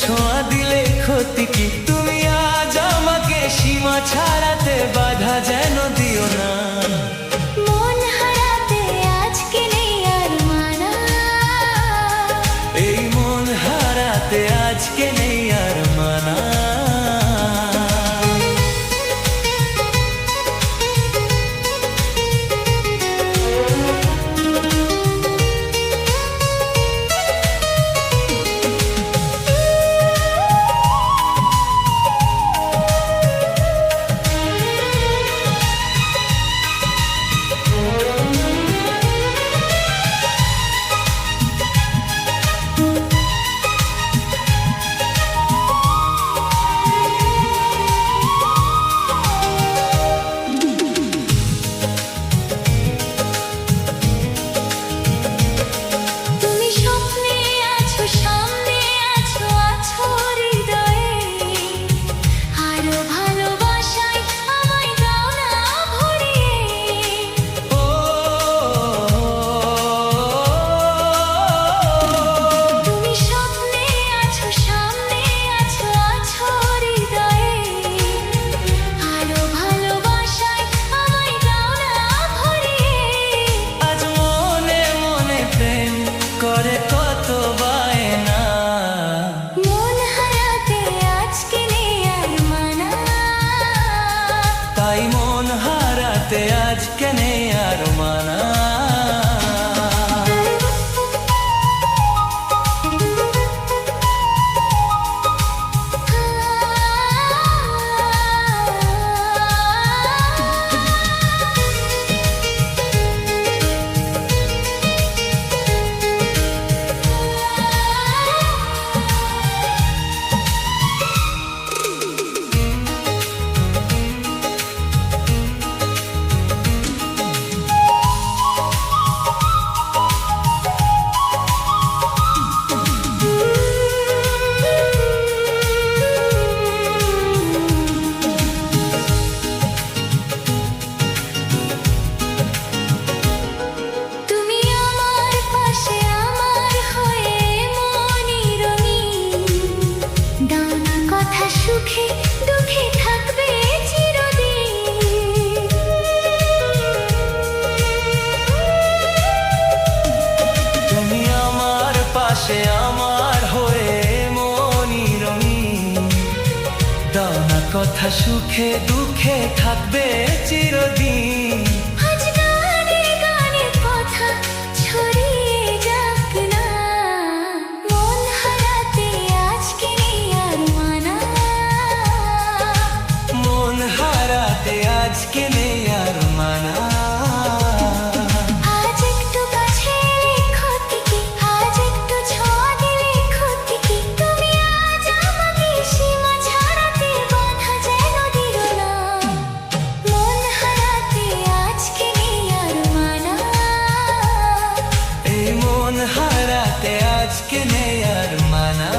ছোঁয়া দিলে ক্ষতি কি? তুমি আজ আমাকে সীমা ছাড়াতে বাধা যেন দিও না। মন হারাতে আজকে নেই আর মানা, এই মন হারাতে আজকে নেই আর মানা। তুমি স্বপ্নে আছো, সামনে আছো, আছো হৃদয়ে। আরো ভালোবাসায় আমায় দাও না ভরিয়ে। ও তুমি স্বপ্নে আছো, সামনে আছো, আছো হৃদয়ে। আরো ভালোবাসায় আমায় দাও না ভরিয়ে। আজ মনে মনে প্রেম করে কত বায়না। মন হারাতে আজকে নেই আর মানা, তাই মন হারাতে আজকে নেই আর মানা। তুমি আমার পাশে আমার হয়ে মনই রঙিন। দাও না কথা সুখে দুঃখে থাকবে চিরদিন। তুমি আমার পাশে আমার হয়ে মনি রঙিন। দাও না কথা সুখে দুঃখে থাকবে চিরদিন। আজ গানে গানে কথা ছড়িয়ে যাক না, মন হারাতে আজকে নেই আর মানা। মন হারাতে আজকে নেই আর মানা। আজ একটু কাছে এলে ক্ষতি কি? আজ একটু ছোঁয়া দিলে ক্ষতি কি? তুমি আজ আমাকে সীমা ছাড়াতে বাধা যেন দিও না। মন হারাতে আজকে নেই আর মানা, এই মন হারাতে আজকে নেই আর মানা।